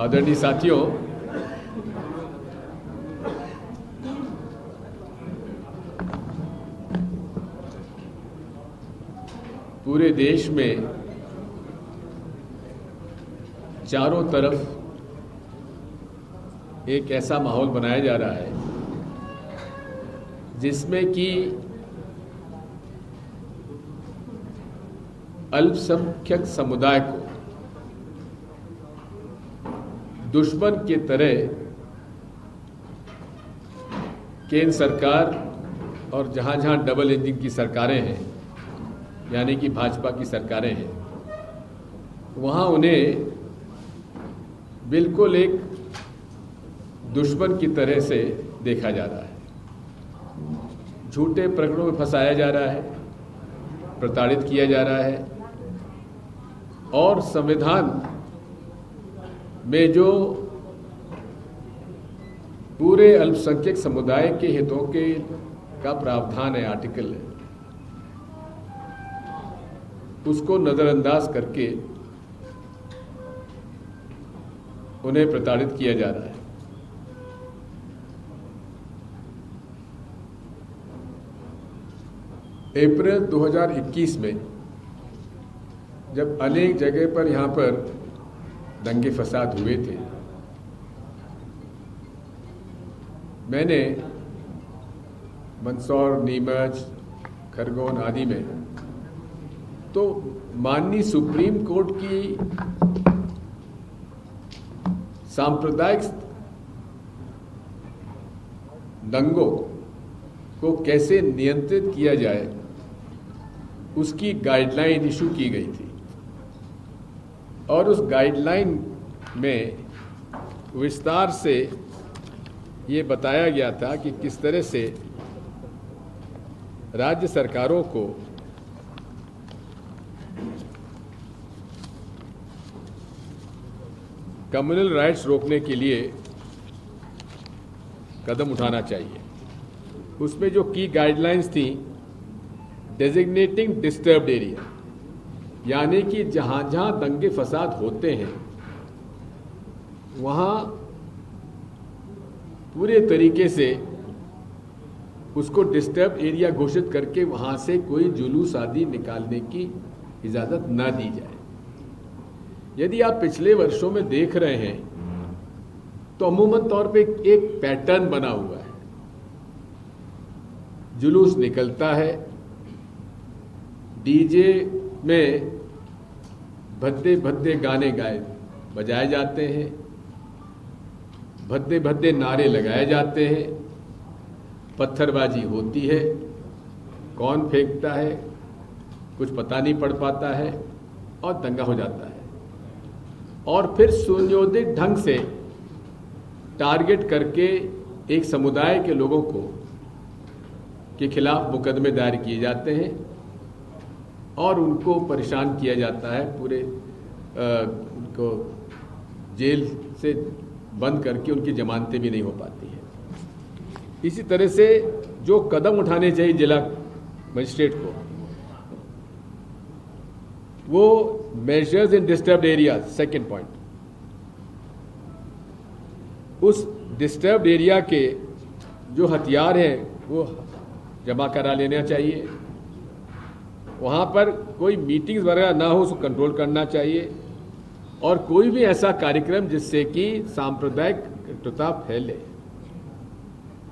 आदरणीय साथियों, पूरे देश में चारों तरफ एक ऐसा माहौल बनाया जा रहा है जिसमें कि अल्पसंख्यक समुदाय को दुश्मन के तरह केंद्र सरकार और जहां डबल इंजन की सरकारें हैं, यानी कि भाजपा की सरकारें हैं, वहां उन्हें बिल्कुल एक दुश्मन की तरह से देखा जा रहा है। झूठे प्रकरणों में फंसाया जा रहा है, प्रताड़ित किया जा रहा है और संविधान में जो पूरे अल्पसंख्यक समुदाय के हितों का प्रावधान है, आर्टिकल है, उसको नजरअंदाज करके उन्हें प्रताड़ित किया जा रहा है। अप्रैल 2021 में जब अनेक जगह पर यहाँ पर दंगे फसाद हुए थे, मैंने मंदसौर, नीमच, खरगोन आदि में तो माननीय सुप्रीम कोर्ट की सांप्रदायिक दंगों को कैसे नियंत्रित किया जाए उसकी गाइडलाइन इशू की गई थी और उस गाइडलाइन में विस्तार से ये बताया गया था कि किस तरह से राज्य सरकारों को कम्युनल राइट्स रोकने के लिए कदम उठाना चाहिए। उसमें जो की गाइडलाइंस थी, डेजिग्नेटिंग डिस्टर्ब्ड एरिया, यानी कि जहां जहां दंगे फसाद होते हैं वहां पूरे तरीके से उसको डिस्टर्ब एरिया घोषित करके वहां से कोई जुलूस आदि निकालने की इजाजत न दी जाए। यदि आप पिछले वर्षों में देख रहे हैं तो अमूमन तौर पे एक पैटर्न बना हुआ है। जुलूस निकलता है, डीजे में भद्दे भद्दे गाने बजाए जाते हैं, भद्दे भद्दे नारे लगाए जाते हैं, पत्थरबाजी होती है, कौन फेंकता है कुछ पता नहीं पड़ पाता है और दंगा हो जाता है। और फिर सुनियोजित ढंग से टारगेट करके एक समुदाय के लोगों के खिलाफ मुकदमे दायर किए जाते हैं और उनको परेशान किया जाता है, पूरे उनको जेल से बंद करके उनकी जमानतें भी नहीं हो पाती है। इसी तरह से जो कदम उठाने चाहिए जिला मजिस्ट्रेट को, वो measures in disturbed areas, second point, उस डिस्टर्ब्ड एरिया के जो हथियार हैं वो जमा करा लेना चाहिए। वहाँ पर कोई मीटिंग्स वगैरह ना हो, उसको कंट्रोल करना चाहिए और कोई भी ऐसा कार्यक्रम जिससे कि सांप्रदायिक कटुता फैले,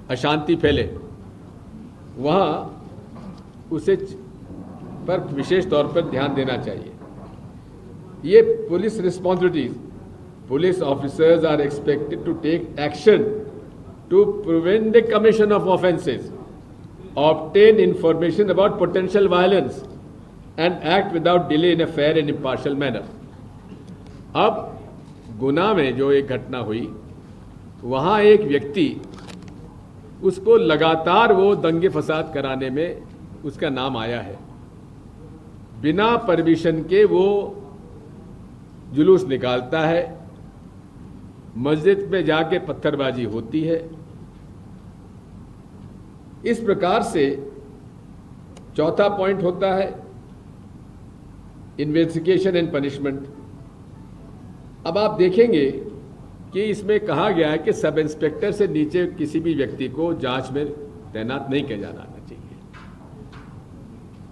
अशांति फैले, वहाँ उसे पर विशेष तौर पर ध्यान देना चाहिए। ये police responsibilities, police officers are expected to take action to prevent the commission of offences, obtain information about potential violence and act without delay in a fair and impartial manner। अब गुना में जो एक घटना हुई, वहां एक व्यक्ति, उसको लगातार वो दंगे फसाद कराने में उसका नाम आया है, बिना परमिशन के वो जुलूस निकालता है, मस्जिद में जाके पत्थरबाजी होती है। इस प्रकार से चौथा पॉइंट होता है इन्वेस्टिगेशन एंड पनिशमेंट। अब आप देखेंगे कि इसमें कहा गया है कि सब इंस्पेक्टर से नीचे किसी भी व्यक्ति को जांच में तैनात नहीं किया जाना चाहिए।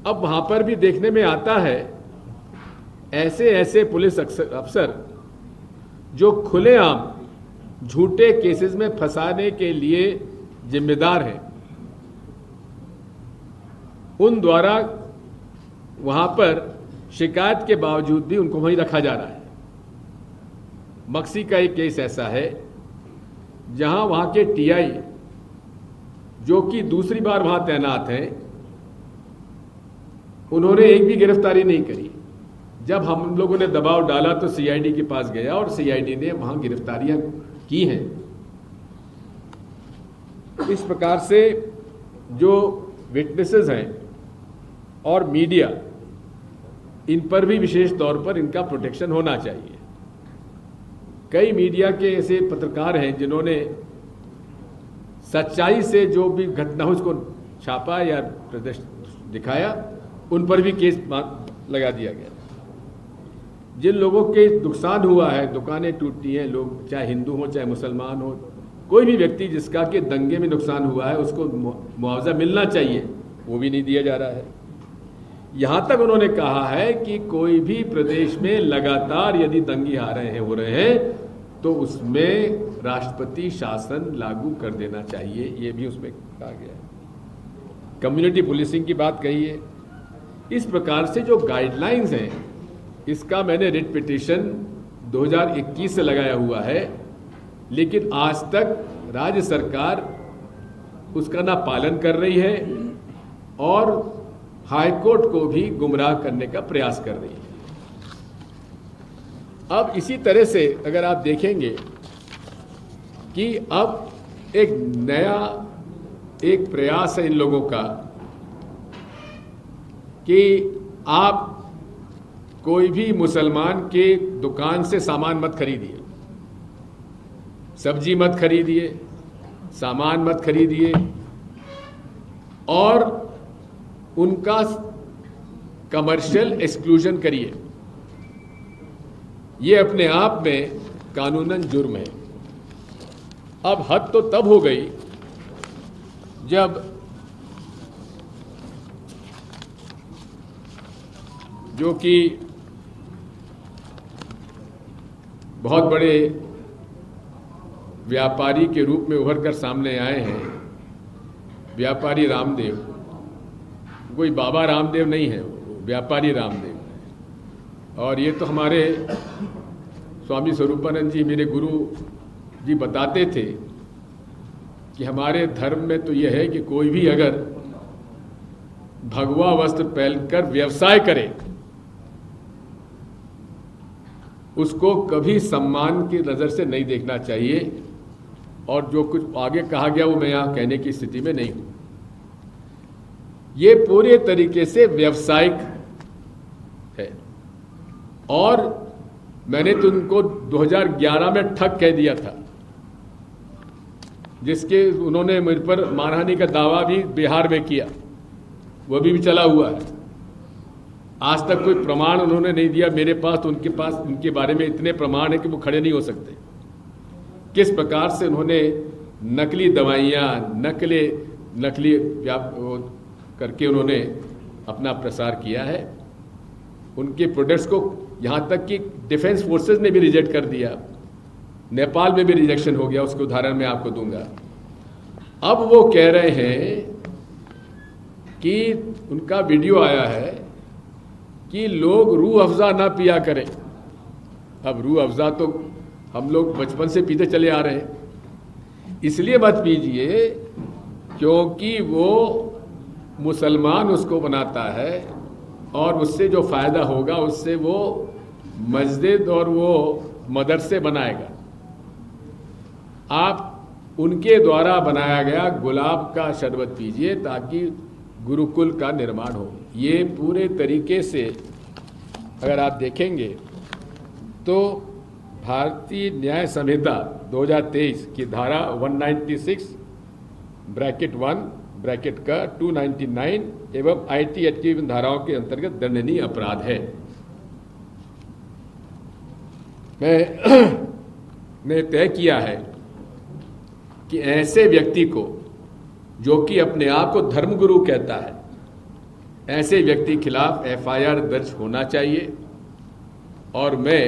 अब वहां पर भी देखने में आता है ऐसे ऐसे पुलिस अफसर जो खुलेआम झूठे केसेस में फंसाने के लिए जिम्मेदार हैं, उन द्वारा वहां पर शिकायत के बावजूद भी उनको वहीं रखा जा रहा है। मक्सी का एक केस ऐसा है जहां वहां के टीआई जो कि दूसरी बार वहां तैनात हैं, उन्होंने एक भी गिरफ्तारी नहीं करी। जब हम लोगों ने दबाव डाला तो सीआईडी के पास गया और सीआईडी ने वहां गिरफ्तारियां की हैं। इस प्रकार से जो विटनेसेस हैं और मीडिया, इन पर भी विशेष तौर पर इनका प्रोटेक्शन होना चाहिए। कई मीडिया के ऐसे पत्रकार हैं जिन्होंने सच्चाई से जो भी घटना हो उसको छापा या प्रदर्शन दिखाया, उन पर भी केस लगा दिया गया। जिन लोगों के नुकसान हुआ है, दुकानें टूटी हैं, लोग चाहे हिंदू हो चाहे मुसलमान हो, कोई भी व्यक्ति जिसका कि दंगे में नुकसान हुआ है उसको मुआवजा मिलना चाहिए, वो भी नहीं दिया जा रहा है। यहां तक उन्होंने कहा है कि कोई भी प्रदेश में लगातार यदि दंगे हो रहे हैं तो उसमें राष्ट्रपति शासन लागू कर देना चाहिए, ये भी उसमें कहा गया है। कम्युनिटी पुलिसिंग की बात कही है। इस प्रकार से जो गाइडलाइंस हैं, इसका मैंने रिट पिटीशन 2021 से लगाया हुआ है, लेकिन आज तक राज्य सरकार उसका ना पालन कर रही है और हाईकोर्ट को भी गुमराह करने का प्रयास कर रही है। अब इसी तरह से अगर आप देखेंगे कि अब एक नया एक प्रयास है इन लोगों का कि आप कोई भी मुसलमान के दुकान से सामान मत खरीदिए, सब्जी मत खरीदिए, सामान मत खरीदिए और उनका कमर्शियल एक्सक्लूजन करिए। ये अपने आप में कानूनन जुर्म है। अब हद तो तब हो गई जब जो कि बहुत बड़े व्यापारी के रूप में उभर कर सामने आए हैं, व्यापारी रामदेव। कोई बाबा रामदेव नहीं है, व्यापारी रामदेव है। और ये तो हमारे स्वामी स्वरूपानंद जी, मेरे गुरु जी, बताते थे कि हमारे धर्म में तो यह है कि कोई भी अगर भगवा वस्त्र पहनकर व्यवसाय करे उसको कभी सम्मान की नज़र से नहीं देखना चाहिए। और जो कुछ आगे कहा गया वो मैं यहाँ कहने की स्थिति में नहीं हूँ। ये पूरे तरीके से व्यावसायिक है और मैंने तो उनको 2011 में ठग कह दिया था, जिसके उन्होंने मुझ पर मानहानि का दावा भी बिहार में किया, वो भी चला हुआ है। आज तक कोई प्रमाण उन्होंने नहीं दिया मेरे पास, तो उनके पास उनके बारे में इतने प्रमाण है कि वो खड़े नहीं हो सकते। किस प्रकार से उन्होंने नकली दवाइयाँ, नकली करके उन्होंने अपना प्रसार किया है। उनके प्रोडक्ट्स को यहाँ तक कि डिफेंस फोर्सेस ने भी रिजेक्ट कर दिया, नेपाल में भी रिजेक्शन हो गया, उसके उदाहरण मैं आपको दूंगा। अब वो कह रहे हैं कि उनका वीडियो आया है कि लोग रूह अफ़ज़ा ना पिया करें। अब रूह अफ़ज़ा तो हम लोग बचपन से पीते चले आ रहे हैं, इसलिए मत पीजिए क्योंकि वो मुसलमान उसको बनाता है और उससे जो फ़ायदा होगा उससे वो मस्जिद और वो मदरसे बनाएगा। आप उनके द्वारा बनाया गया गुलाब का शरबत पीजिए ताकि गुरुकुल का निर्माण हो। ये पूरे तरीके से अगर आप देखेंगे तो भारतीय न्याय संहिता 2023 की धारा 196(1) का 299 एवं IT एक्ट की धाराओं के अंतर्गत दंडनीय अपराध है। ने तय किया है कि ऐसे व्यक्ति को जो कि अपने आप को धर्मगुरु कहता है, ऐसे व्यक्ति के खिलाफ एफआईआर दर्ज होना चाहिए और मैं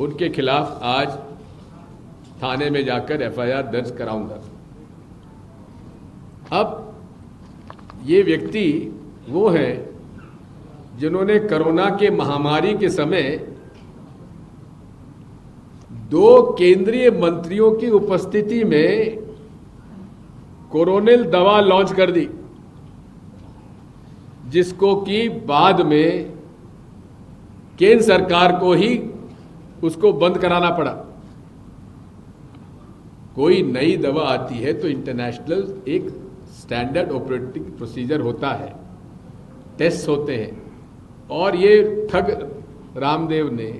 उनके खिलाफ आज थाने में जाकर एफआईआर दर्ज कराऊंगा। अब ये व्यक्ति वो हैं जिन्होंने कोरोना के महामारी के समय 2 केंद्रीय मंत्रियों की उपस्थिति में कोरोनिल दवा लॉन्च कर दी, जिसको कि बाद में केंद्र सरकार को ही उसको बंद कराना पड़ा। कोई नई दवा आती है तो इंटरनेशनल एक स्टैंडर्ड ऑपरेटिंग प्रोसीजर होता है, टेस्ट होते हैं, और ये ठग रामदेव ने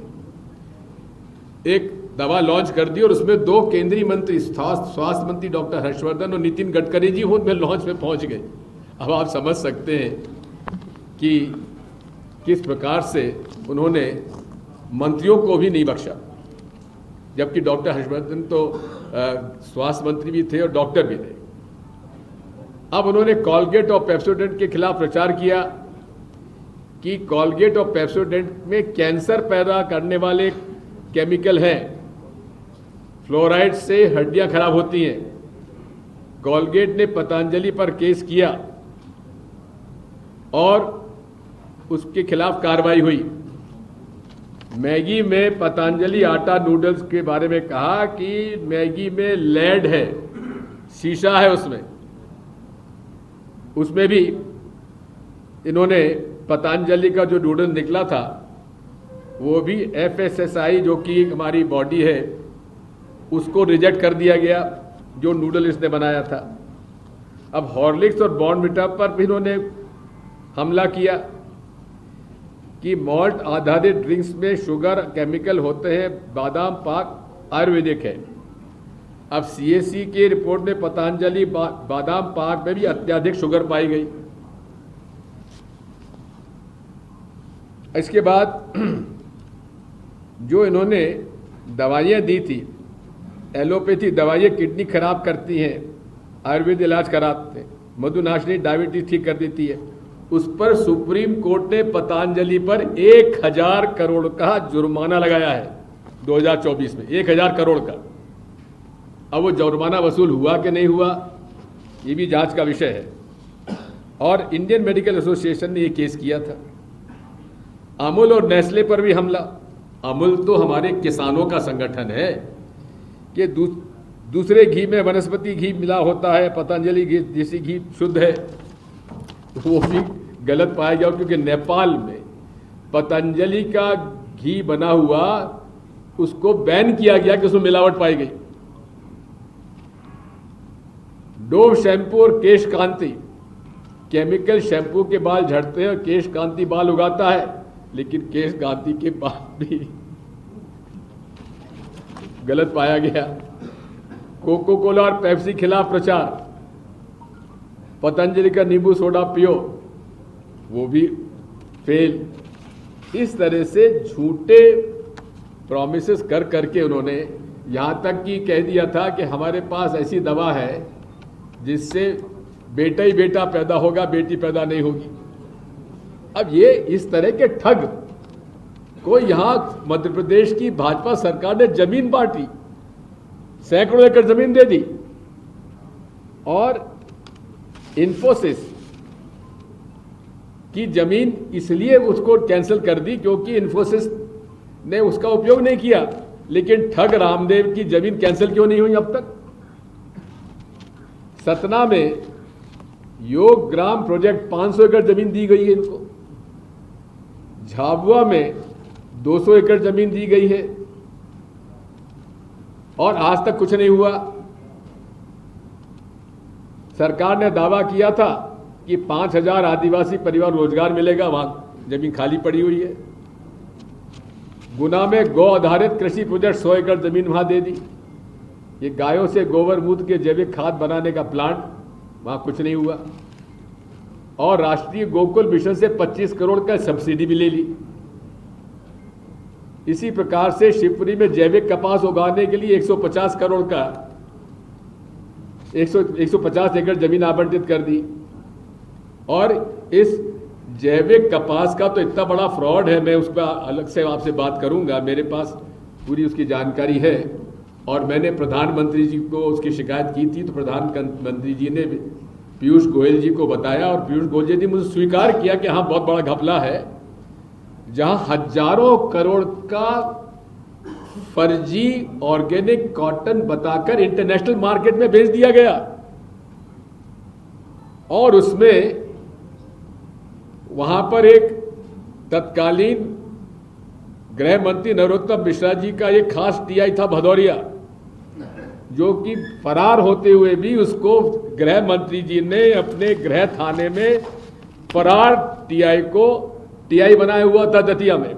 एक दवा लॉन्च कर दी और उसमें 2 केंद्रीय मंत्री, स्वास्थ्य मंत्री डॉक्टर हर्षवर्धन और नितिन गडकरी जी उनमें लॉन्च में पहुंच गए। अब आप समझ सकते हैं कि किस प्रकार से उन्होंने मंत्रियों को भी नहीं बख्शा, जबकि डॉक्टर हर्षवर्धन तो स्वास्थ्य मंत्री भी थे और डॉक्टर भी थे। अब उन्होंने कॉलगेट और पेप्सोडेंट के खिलाफ प्रचार किया कि कॉलगेट और पेप्सोडेंट में कैंसर पैदा करने वाले केमिकल हैं, फ्लोराइड से हड्डियां खराब होती हैं। कॉलगेट ने पतंजलि पर केस किया और उसके खिलाफ कार्रवाई हुई। मैगी में पतंजलि आटा नूडल्स के बारे में कहा कि मैगी में लेड है, शीशा है उसमें भी इन्होंने पतंजलि का जो नूडल निकला था वो भी FSSAI जो कि हमारी बॉडी है उसको रिजेक्ट कर दिया गया, जो नूडल इसने बनाया था। अब हॉर्लिक्स और बॉर्नविटा पर भी इन्होंने हमला किया कि मॉल्ट आधारित ड्रिंक्स में शुगर केमिकल होते हैं, बादाम पाक आयुर्वेदिक है। अब CAC की रिपोर्ट में पतंजलि बादाम पाक में भी अत्यधिक शुगर पाई गई। इसके बाद जो इन्होंने दवाइयाँ दी थी, एलोपैथी दवाइयाँ किडनी खराब करती हैं, आयुर्वेद इलाज कराते हैं, मधुनाशिनी डायबिटीज ठीक कर देती है, उस पर सुप्रीम कोर्ट ने पतंजलि पर 1000 करोड़ का जुर्माना लगाया है 2024 में, 1000 करोड़ का। अब वो जुर्माना वसूल हुआ कि नहीं हुआ ये भी जांच का विषय है। और इंडियन मेडिकल एसोसिएशन ने ये केस किया था। अमूल और नेस्ले पर भी हमला। अमूल तो हमारे किसानों का संगठन है कि दूसरे घी में वनस्पति घी मिला होता है, पतंजलि घी देसी घी शुद्ध है, वो भी गलत पाया गया क्योंकि नेपाल में पतंजलि का घी बना हुआ उसको बैन किया गया कि उसमें मिलावट पाई गई। डोव शैम्पू और केश कांति, केमिकल शैम्पू के बाल झड़ते हैं और केश कांति बाल उगाता है, लेकिन केश कांति के बाल भी गलत पाया गया। कोको कोला और पेप्सी खिलाफ प्रचार, पतंजलि का नींबू सोडा पियो, वो भी फेल। इस तरह से झूठे प्रॉमिसेस कर करके उन्होंने यहाँ तक कि कह दिया था कि हमारे पास ऐसी दवा है जिससे बेटा ही बेटा पैदा होगा, बेटी पैदा नहीं होगी। अब ये इस तरह के ठग को यहाँ मध्य प्रदेश की भाजपा सरकार ने जमीन बांटी, सैकड़ों एकड़ जमीन दे दी, और इन्फोसिस की जमीन इसलिए उसको कैंसिल कर दी क्योंकि इन्फोसिस ने उसका उपयोग नहीं किया। लेकिन ठग रामदेव की जमीन कैंसिल क्यों नहीं हुई अब तक? सतना में योग ग्राम प्रोजेक्ट 500 एकड़ जमीन दी गई है इनको। झाबुआ में 200 एकड़ जमीन दी गई है और आज तक कुछ नहीं हुआ। सरकार ने दावा किया था कि 5000 आदिवासी परिवार रोजगार मिलेगा, वहां जमीन खाली पड़ी हुई है। गुना में गौ आधारित कृषि प्रोजेक्ट 100 एकड़ जमीन वहां दे दी। ये गायों से गोबर मूत्र के जैविक खाद बनाने का प्लांट, वहां कुछ नहीं हुआ। और राष्ट्रीय गोकुल मिशन से 25 करोड़ का सब्सिडी भी ले ली। इसी प्रकार से शिवपुरी में जैविक कपास उगाने के लिए 150 करोड़ का 150 एकड़ जमीन आवंटित कर दी। और इस जैविक कपास का तो इतना बड़ा फ्रॉड है, मैं उस पर अलग से आपसे बात करूंगा, मेरे पास पूरी उसकी जानकारी है। और मैंने प्रधानमंत्री जी को उसकी शिकायत की थी, तो प्रधानमंत्री जी ने पीयूष गोयल जी को बताया और पीयूष गोयल जी ने मुझे स्वीकार किया कि हाँ बहुत बड़ा घपला है, जहां हजारों करोड़ का फर्जी ऑर्गेनिक कॉटन बताकर इंटरनेशनल मार्केट में बेच दिया गया। और उसमें वहां पर एक तत्कालीन गृह मंत्री नरोत्तम मिश्रा जी का एक खास टीआई था भदौरिया, जो कि फरार होते हुए भी उसको गृह मंत्री जी ने अपने गृह थाने में फरार टीआई बनाया हुआ था दतिया में।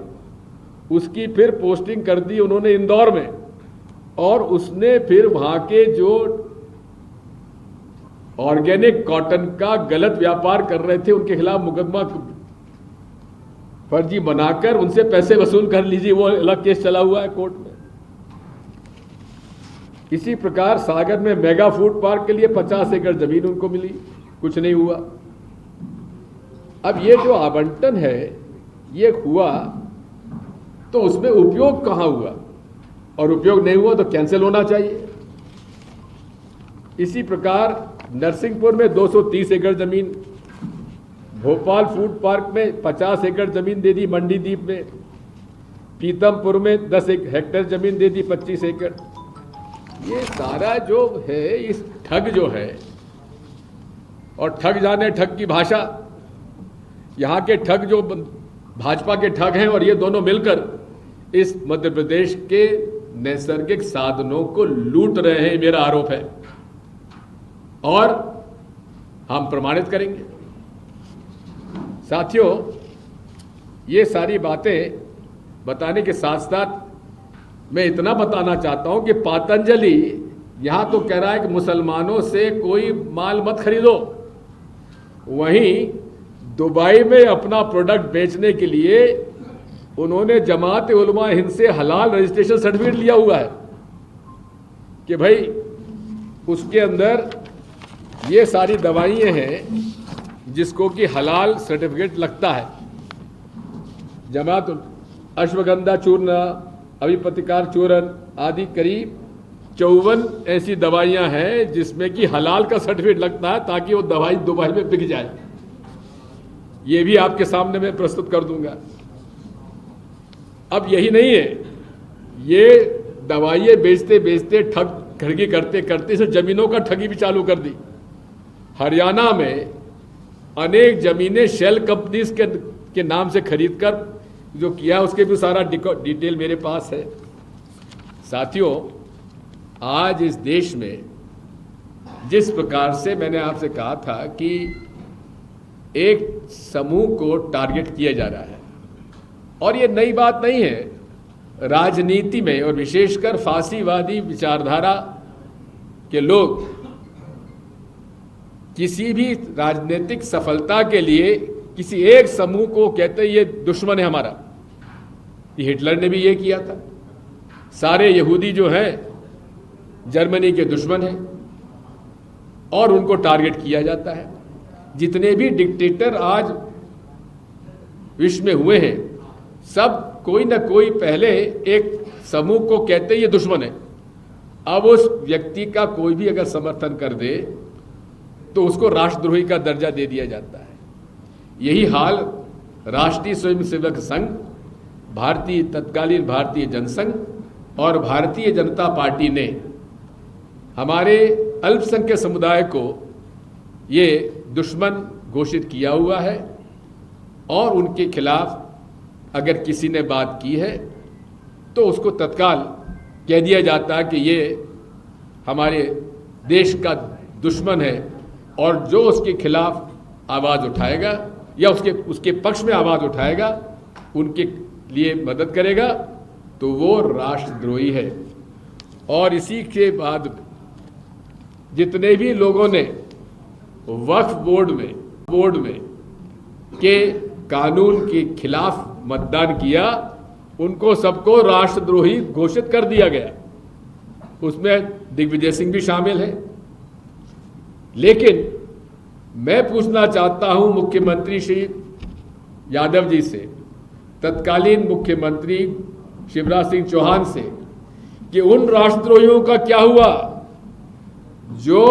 उसकी फिर पोस्टिंग कर दी उन्होंने इंदौर में, और उसने फिर वहां के जो ऑर्गेनिक कॉटन का गलत व्यापार कर रहे थे उनके खिलाफ मुकदमा फर्जी बनाकर उनसे पैसे वसूल कर लीजिए, वो अलग केस चला हुआ है कोर्ट में। इसी प्रकार सागर में मेगा फूड पार्क के लिए 50 एकड़ जमीन उनको मिली, कुछ नहीं हुआ। अब ये जो आवंटन है ये हुआ, तो उसमें उपयोग कहां हुआ, और उपयोग नहीं हुआ तो कैंसिल होना चाहिए। इसी प्रकार नरसिंहपुर में 230 एकड़ जमीन, भोपाल फूड पार्क में 50 एकड़ जमीन दे दी मंडी द्वीप में, पीतमपुर में 10 हेक्टेयर जमीन दे दी 25 एकड़। ये सारा जो है इस ठग जो है, और ठग जाने ठग की भाषा, यहाँ के ठग जो भाजपा के ठग हैं और ये दोनों मिलकर इस मध्य प्रदेश के नैसर्गिक साधनों को लूट रहे हैं, मेरा आरोप है, और हम प्रमाणित करेंगे। साथियों, ये सारी बातें बताने के साथ साथ मैं इतना बताना चाहता हूं कि पतंजलि यहां तो कह रहा है कि मुसलमानों से कोई माल मत खरीदो, वहीं दुबई में अपना प्रोडक्ट बेचने के लिए उन्होंने जमात उलमा हिंद से हलाल रजिस्ट्रेशन सर्टिफिकेट लिया हुआ है कि भाई उसके अंदर ये सारी दवाइयां हैं जिसको कि हलाल सर्टिफिकेट लगता है। जमात अश्वगंधा चूर्ण, अभिप्रतिकार चूर्ण आदि करीब 54 ऐसी दवाइयां हैं जिसमें कि हलाल का सर्टिफिकेट लगता है, ताकि वो दवाई दुबई में बिक जाए। ये भी आपके सामने मैं प्रस्तुत कर दूंगा। अब यही नहीं है, ये दवाइयां बेचते बेचते ठगी करते करते इसे जमीनों का ठगी भी चालू कर दी। हरियाणा में अनेक जमीनें शेल कंपनीज के नाम से खरीदकर जो किया, उसके भी सारा डिटेल मेरे पास है। साथियों, आज इस देश में जिस प्रकार से मैंने आपसे कहा था कि एक समूह को टारगेट किया जा रहा है, और ये नई बात नहीं है। राजनीति में और विशेषकर फांसीवादी विचारधारा के लोग किसी भी राजनीतिक सफलता के लिए किसी एक समूह को कहते हैं ये दुश्मन है हमारा। ये हिटलर ने भी ये किया था। सारे यहूदी जो हैं जर्मनी के दुश्मन हैं और उनको टारगेट किया जाता है। जितने भी डिक्टेटर आज विश्व में हुए हैं, सब कोई ना कोई पहले एक समूह को कहते ये दुश्मन है। अब उस व्यक्ति का कोई भी अगर समर्थन कर दे तो उसको राष्ट्रद्रोही का दर्जा दे दिया जाता है। यही हाल राष्ट्रीय स्वयंसेवक संघ, तत्कालीन भारतीय जनसंघ और भारतीय जनता पार्टी ने हमारे अल्पसंख्यक समुदाय को ये दुश्मन घोषित किया हुआ है, और उनके खिलाफ अगर किसी ने बात की है तो उसको तत्काल कह दिया जाता है कि ये हमारे देश का दुश्मन है, और जो उसके खिलाफ आवाज़ उठाएगा या उसके पक्ष में आवाज़ उठाएगा, उनके लिए मदद करेगा, तो वो राष्ट्रद्रोही है। और इसी के बाद जितने भी लोगों ने वक्फ बोर्ड में के कानून के खिलाफ मतदान किया, उनको सबको राष्ट्रद्रोही घोषित कर दिया गया। उसमें दिग्विजय सिंह भी शामिल है। लेकिन मैं पूछना चाहता हूं मुख्यमंत्री श्री यादव जी से, तत्कालीन मुख्यमंत्री शिवराज सिंह चौहान से, कि उन राष्ट्रद्रोहियों का क्या हुआ जो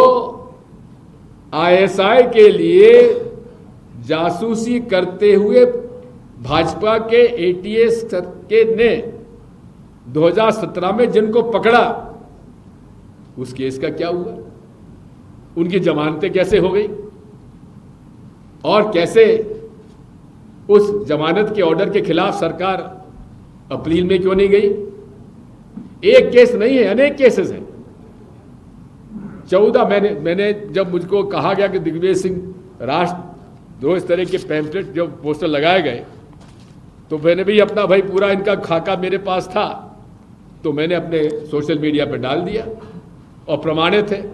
आईएसआई के लिए जासूसी करते हुए भाजपा के एटीएस के ने 2017 में जिनको पकड़ा, उस केस का क्या हुआ? उनकी जमानतें कैसे हो गई और कैसे उस जमानत के ऑर्डर के खिलाफ सरकार अपील में क्यों नहीं गई? एक केस नहीं है, अनेक केसेस हैं। 14 मैंने जब मुझको कहा गया कि दिग्विजय सिंह राष्ट्रद्रोह, इस तरह के पैम्पलेट जो पोस्टर लगाए गए, तो मैंने भी अपना भाई पूरा इनका खाका मेरे पास था, तो मैंने अपने सोशल मीडिया पर डाल दिया और प्रमाणित है।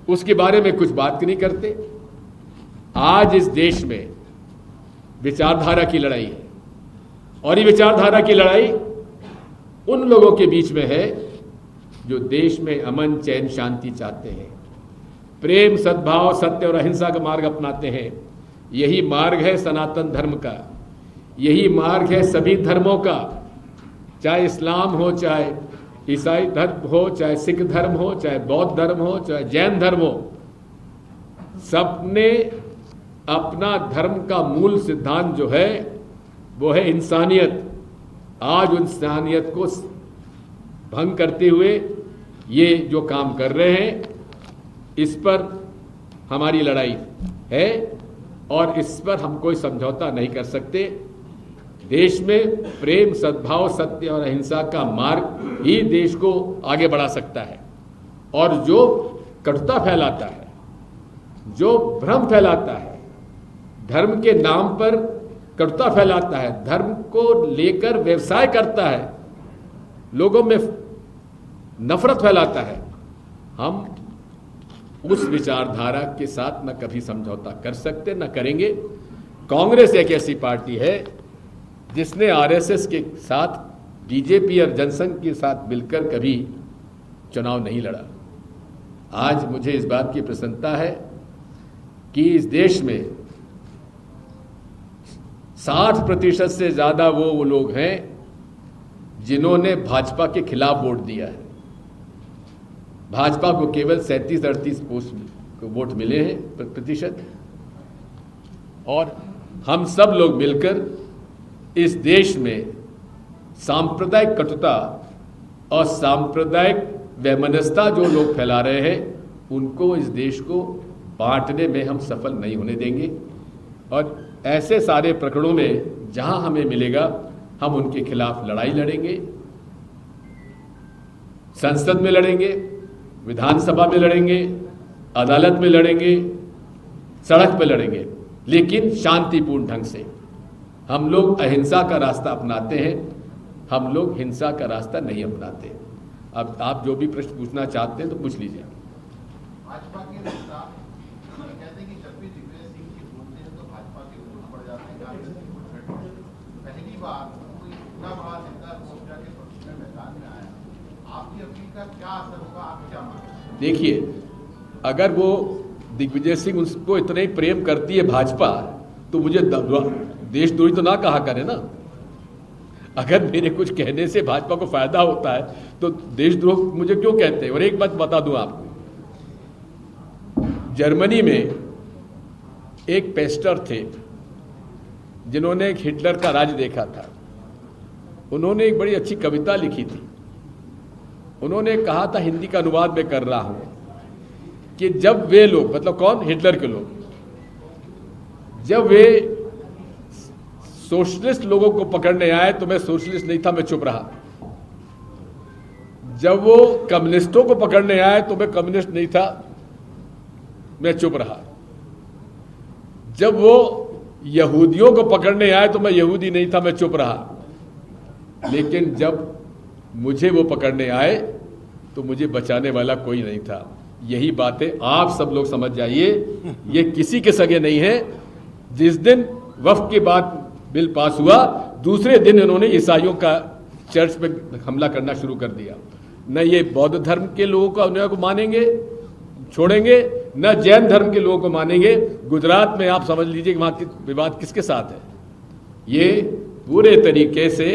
उसके बारे में कुछ बात नहीं करते। आज इस देश में विचारधारा की लड़ाई है और ये विचारधारा की लड़ाई उन लोगों के बीच में है जो देश में अमन, चैन, शांति चाहते हैं, प्रेम, सद्भाव, सत्य और अहिंसा का मार्ग अपनाते हैं। यही मार्ग है सनातन धर्म का, यही मार्ग है सभी धर्मों का, चाहे इस्लाम हो, चाहे ईसाई धर्म हो, चाहे सिख धर्म हो, चाहे बौद्ध धर्म हो, चाहे जैन धर्म हो। सबने अपना धर्म का मूल सिद्धांत जो है वो है इंसानियत। आज उन इंसानियत को भंग करते हुए ये जो काम कर रहे हैं, इस पर हमारी लड़ाई है और इस पर हम कोई समझौता नहीं कर सकते। देश में प्रेम, सद्भाव, सत्य और अहिंसा का मार्ग ही देश को आगे बढ़ा सकता है। और जो कटुता फैलाता है, जो भ्रम फैलाता है, धर्म के नाम पर कटुता फैलाता है, धर्म को लेकर व्यवसाय करता है, लोगों में नफरत फैलाता है, हम उस विचारधारा के साथ न कभी समझौता कर सकते, न करेंगे। कांग्रेस एक ऐसी पार्टी है जिसने आरएसएस के साथ, बीजेपी और जनसंघ के साथ मिलकर कभी चुनाव नहीं लड़ा। आज मुझे इस बात की प्रसन्नता है कि इस देश में 60% से ज्यादा वो लोग हैं जिन्होंने भाजपा के खिलाफ वोट दिया है। भाजपा को केवल 37-38 वोट मिले हैं प्रतिशत, और हम सब लोग मिलकर इस देश में सांप्रदायिक कटुता और सांप्रदायिक वैमनस्यता जो लोग फैला रहे हैं, उनको, इस देश को बांटने में हम सफल नहीं होने देंगे। और ऐसे सारे प्रकरणों में जहां हमें मिलेगा, हम उनके खिलाफ लड़ाई लड़ेंगे। संसद में लड़ेंगे, विधानसभा में लड़ेंगे, अदालत में लड़ेंगे, सड़क पर लड़ेंगे, लेकिन शांतिपूर्ण ढंग से। हम लोग अहिंसा का रास्ता अपनाते हैं, हम लोग हिंसा का रास्ता नहीं अपनाते। अब आप जो भी प्रश्न पूछना चाहते हैं तो पूछ लीजिए। भाजपा के नेता कहते हैं कि जब भी दिग्विजय सिंह की बोलते हैं तो भाजपा के विरोध पड़ जाते हैं, कांग्रेस की वोट। पहली बार कोई इतना बड़ा नेता मोर्चा के पक्ष में मैदान में आया, आपकी अपील का क्या असर होगा, आप क्या मानते हैं? देखिए, अगर वो दिग्विजय सिंह उसको इतना ही प्रेम करती है भाजपा, तो मुझे देशद्रोही तो ना कहा करे ना। अगर मेरे कुछ कहने से भाजपा को फायदा होता है तो देशद्रोह मुझे क्यों कहते हैं? और एक बात बता दूं आपको, जर्मनी में एक पेस्टर थे जिन्होंने एक हिटलर का राज देखा था। उन्होंने एक बड़ी अच्छी कविता लिखी थी। उन्होंने कहा था, हिंदी का अनुवाद मैं कर रहा हूं, कि जब वे लोग, मतलब कौन? हिटलर के लोग, जब वे सोशलिस्ट लोगों को पकड़ने आए तो मैं सोशलिस्ट नहीं था, मैं चुप रहा। जब वो कम्युनिस्टों को पकड़ने आए तो मैं कम्युनिस्ट नहीं था, मैं चुप रहा। जब वो यहूदियों को पकड़ने आए तो मैं यहूदी नहीं था, मैं चुप रहा। लेकिन जब मुझे वो पकड़ने आए तो मुझे बचाने वाला कोई नहीं था। यही बातें आप सब लोग समझ जाइए, ये किसी के सगे नहीं है। जिस दिन वक्फ की बात बिल पास हुआ, दूसरे दिन इन्होंने ईसाइयों का चर्च पे हमला करना शुरू कर दिया। न ये बौद्ध धर्म के लोगों का अन्याय को मानेंगे, छोड़ेंगे, न जैन धर्म के लोगों को मानेंगे। गुजरात में आप समझ लीजिए कि वहाँ विवाद किसके साथ है। ये पूरे तरीके से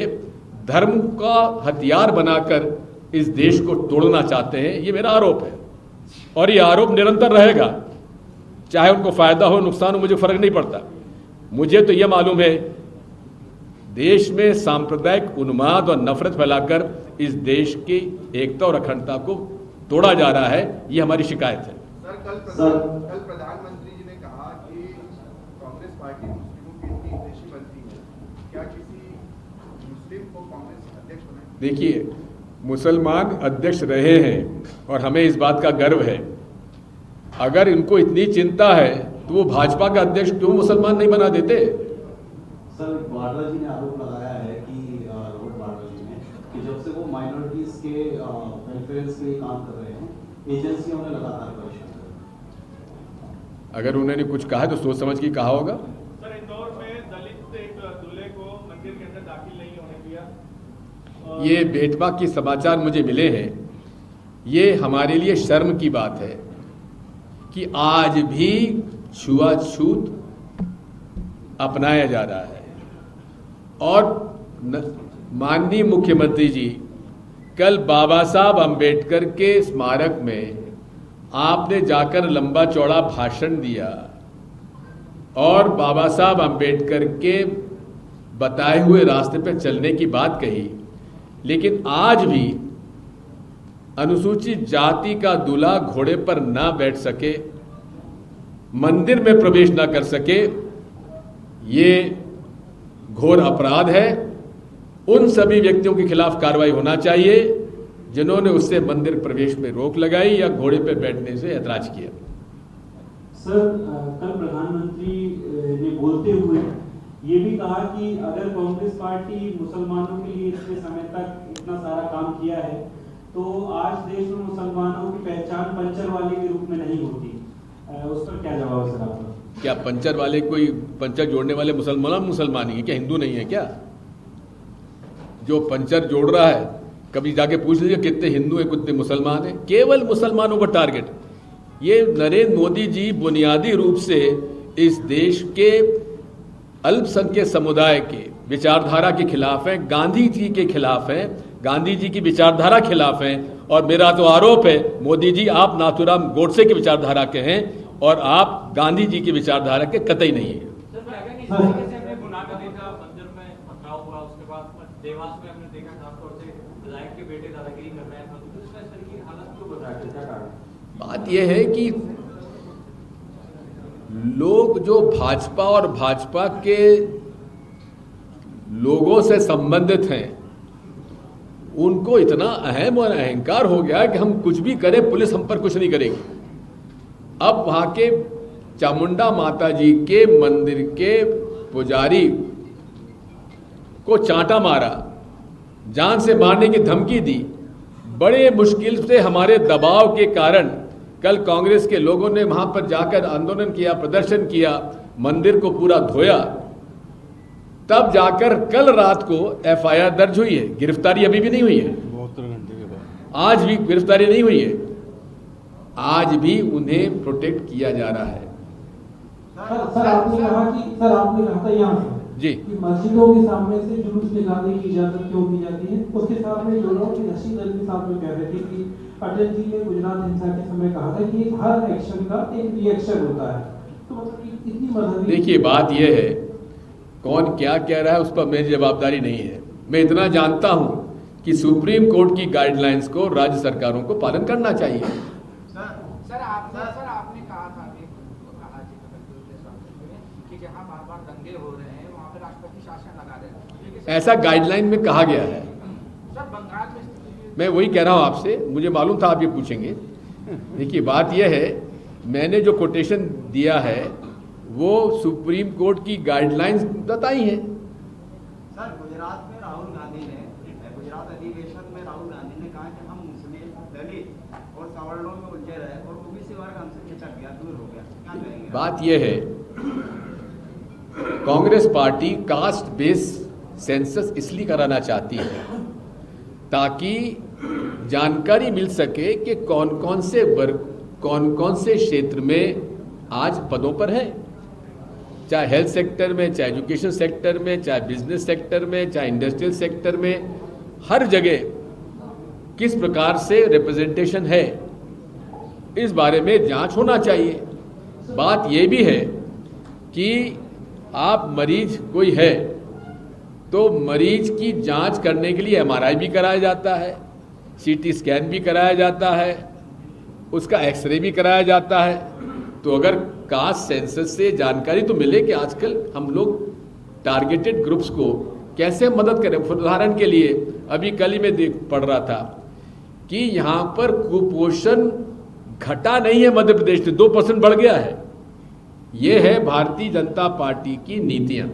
धर्म का हथियार बनाकर इस देश को तोड़ना चाहते हैं। ये मेरा आरोप है और ये आरोप निरंतर रहेगा, चाहे उनको फायदा हो नुकसान हो, मुझे फर्क नहीं पड़ता। मुझे तो यह मालूम है देश में सांप्रदायिक उन्माद और नफरत फैलाकर इस देश की एकता और अखंडता को तोड़ा जा रहा है। ये हमारी शिकायत है। सर, कल प्रधानमंत्री जी ने कहा कि कांग्रेस पार्टी मुस्लिमों की इतनी हितैषी बनती है, क्या किसी मुस्लिम को कांग्रेस अध्यक्ष बनाए? देखिए, मुसलमान अध्यक्ष रहे हैं और हमें इस बात का गर्व है। अगर इनको इतनी चिंता है तो वो भाजपा का अध्यक्ष क्यों मुसलमान नहीं बना देते? सर, वाड्रा जी ने आरोप लगाया है कि रॉबर्ट वाड्रा जी ने कि जब से वो माइनॉरिटीज के वेलफेयर के लिए काम कर रहे हैं, एजेंसियां उन्हें लगातार परेशान कर रही हैं। अगर उन्होंने कुछ कहा तो सोच समझ के कहा होगा। सर, इंदौर में दलित एक दूल्हे को मंदिर के अंदर दाखिल नहीं होने दिया। ये बेटवा के समाचार मुझे मिले हैं। ये हमारे लिए शर्म की बात है कि आज भी छुआछूत अपनाया जा रहा है। और माननीय मुख्यमंत्री जी कल बाबा साहब अंबेडकर के स्मारक में आपने जाकर लंबा चौड़ा भाषण दिया और बाबा साहब अंबेडकर के बताए हुए रास्ते पर चलने की बात कही, लेकिन आज भी अनुसूचित जाति का दूल्हा घोड़े पर ना बैठ सके, मंदिर में प्रवेश ना कर सके, ये घोर अपराध है। उन सभी व्यक्तियों के खिलाफ कार्रवाई होना चाहिए जिन्होंने उससे मंदिर प्रवेश में रोक लगाई या घोड़े पर बैठने से ऐतराज किया। सर, कल प्रधानमंत्री ने बोलते हुए ये भी कहा कि अगर कांग्रेस पार्टी मुसलमानों के लिए इतने समय तक इतना सारा काम किया है तो आज देश में मुसलमानों की पहचान पंचर वाले के रूप में नहीं होती। उस पर क्या जवाब है सर आपका? क्या पंचर वाले कोई पंचर जोड़ने वाले मुसलमान ही है क्या? हिंदू नहीं है क्या? जो पंचर जोड़ रहा है कभी जाके पूछ लीजिए कितने हिंदू हैं कितने मुसलमान हैं। केवल मुसलमानों का टारगेट। ये नरेंद्र मोदी जी बुनियादी रूप से इस देश के अल्पसंख्यक समुदाय के विचारधारा के खिलाफ हैं, गांधी जी के खिलाफ हैं, गांधी जी की विचारधारा खिलाफ हैं। और मेरा तो आरोप है मोदी जी आप नाथूराम गोडसे की विचारधारा के हैं और आप गांधी जी की विचारधारा के कतई नहीं है। बात यह है कि लोग जो भाजपा और भाजपा के लोगों से संबंधित हैं उनको इतना अहम और अहंकार हो गया कि हम कुछ भी करें पुलिस हम पर कुछ नहीं करेगी। अब वहां के चामुंडा माता जी के मंदिर के पुजारी को चांटा मारा, जान से मारने की धमकी दी। बड़े मुश्किल से हमारे दबाव के कारण कल कांग्रेस के लोगों ने वहां पर जाकर आंदोलन किया, प्रदर्शन किया, मंदिर को पूरा धोया। तब जाकर कल रात को एफआईआर दर्ज हुई है। गिरफ्तारी अभी भी नहीं हुई है, 72 घंटे के बाद आज भी गिरफ्तारी नहीं हुई है। आज भी उन्हें प्रोटेक्ट किया जा रहा है। सर, आपने कहा था यहाँ से जी कि मस्जिदों के सामने से जुलूस निकालने की इजाजत क्यों दी जाती है? उसके सामने जो लोग नशीद अली साहब में कह रहे थे कि अटल जी ने गुजरात हिंसा के समय कहा था कि हर एक्शन का एक रिएक्शन होता है, तो मतलब इतनी मजहबी। देखिए, बात यह है कौन क्या कह रहा है उस पर मेरी जवाबदारी नहीं है। मैं इतना जानता हूं कि सुप्रीम कोर्ट की गाइडलाइंस को राज्य सरकारों को पालन करना चाहिए। सर आपने कहा था कि जहां बार-बार दंगे हो रहे हैं वहां पे राष्ट्रपति शासन लगा रहे हैं, ऐसा गाइडलाइन में कहा गया है। सर बंगाल में मैं वही कह रहा हूं आपसे, मुझे मालूम था आप ये पूछेंगे। देखिए, बात यह है मैंने जो कोटेशन दिया है वो सुप्रीम कोर्ट की गाइडलाइंस बताई हैं। सर, गुजरात में राहुल गांधी ने गुजरात अधिवेशन में राहुल गांधी ने कहा कि हम मुस्लिम, दलित और सवर्णों में उलझे रहे और ओबीसी वर्ग हमसे खिसक गया, दूर हो गया। क्या कहेंगे? बात यह है Congress party caste base census इसलिए कराना चाहती है ताकि जानकारी मिल सके कि कौन कौन से क्षेत्र में आज पदों पर है, चाहे हेल्थ सेक्टर में, चाहे एजुकेशन सेक्टर में, चाहे बिजनेस सेक्टर में, चाहे इंडस्ट्रियल सेक्टर में, हर जगह किस प्रकार से रिप्रेजेंटेशन है, इस बारे में जांच होना चाहिए। बात यह भी है कि आप मरीज कोई है तो मरीज की जांच करने के लिए एमआरआई भी कराया जाता है, सीटी स्कैन भी कराया जाता है, उसका एक्सरे भी कराया जाता है। तो अगर कास्ट सेंसस से जानकारी तो मिले कि आजकल हम लोग टारगेटेड ग्रुप्स को कैसे मदद करें। उदाहरण के लिए अभी कल ही मैं पढ़ रहा था कि यहाँ पर कुपोषण घटा नहीं है, मध्य प्रदेश में 2% बढ़ गया है। ये है भारतीय जनता पार्टी की नीतियां।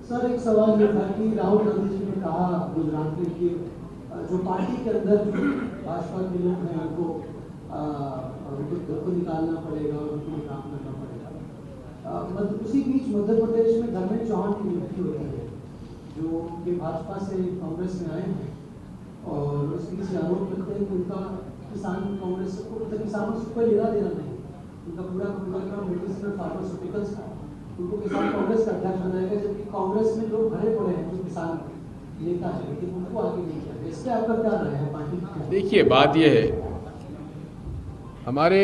सर, एक सवाल ये था कि राहुल गांधी जी ने कहा गुजरात में कि जो पार्टी के अंदर भाजपा के लोग हैं उनको घर को निकालना पड़ेगा और उनको काम करना पड़ेगा। उसी बीच मध्य प्रदेश में धर्मेंद्र चौहान की नियुक्ति होती है जो कि भाजपा से कांग्रेस में आए हैं और उसके से आरोप करते हैं कि उनका किसान कांग्रेस को किसानों से कोई लेना देना नहीं, उनका पूरा काम मेडिसिनल फार्मास्यूटिकल्स का, उनको किसान कांग्रेस का अध्यक्ष बनाएगा, जबकि कांग्रेस में लोग भरे पड़े हैं जो किसान नेता है, लेकिन उनको आगे नहीं किया। इससे आपका क्या राय है पार्टी की? देखिए, बात यह है, हमारे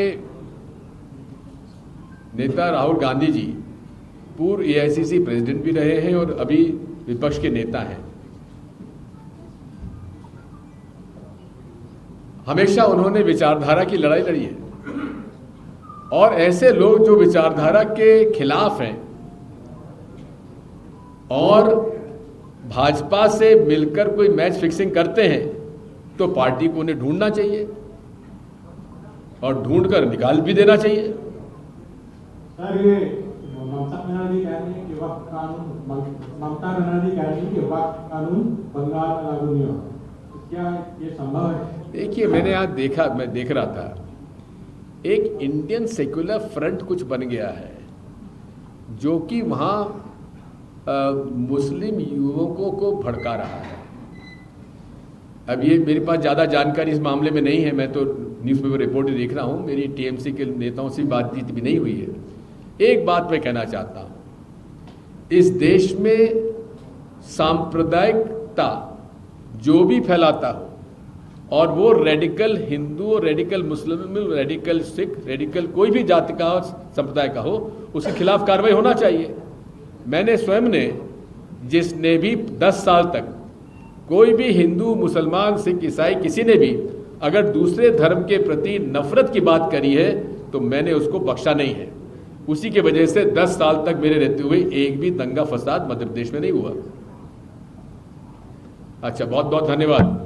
नेता राहुल गांधी जी पूर्व एआईसीसी प्रेसिडेंट भी रहे हैं और अभी विपक्ष के नेता हैं। हमेशा उन्होंने विचारधारा की लड़ाई लड़ी है और ऐसे लोग जो विचारधारा के खिलाफ हैं और भाजपा से मिलकर कोई मैच फिक्सिंग करते हैं तो पार्टी को उन्हें ढूंढना चाहिए और ढूंढकर निकाल भी देना चाहिए। सर, ये ममता बनर्जी कह रही है कि वक्त कानून बंगाल में लागू नहीं होगा, तो क्या ये संभव है? देखिए, मैं देख रहा था एक इंडियन सेक्युलर फ्रंट कुछ बन गया है जो कि वहाँ मुस्लिम युवकों को भड़का रहा है। अब ये मेरे पास ज़्यादा जानकारी इस मामले में नहीं है, मैं तो न्यूज़पेपर रिपोर्ट ही देख रहा हूँ, मेरी टीएमसी के नेताओं से बातचीत भी नहीं हुई है। एक बात मैं कहना चाहता हूँ, इस देश में सांप्रदायिकता जो भी फैलाता हो और वो रेडिकल हिंदू और रेडिकल मुस्लिम, रेडिकल सिख, रेडिकल कोई भी जाति का संप्रदाय का हो, उसके खिलाफ कार्रवाई होना चाहिए। मैंने स्वयं ने, जिसने भी 10 साल तक कोई भी हिंदू, मुसलमान, सिख, ईसाई किसी ने भी अगर दूसरे धर्म के प्रति नफरत की बात करी है तो मैंने उसको बख्शा नहीं है। उसी के वजह से 10 साल तक मेरे रहते हुए एक भी दंगा फसाद मध्य प्रदेश में नहीं हुआ। अच्छा, बहुत बहुत धन्यवाद।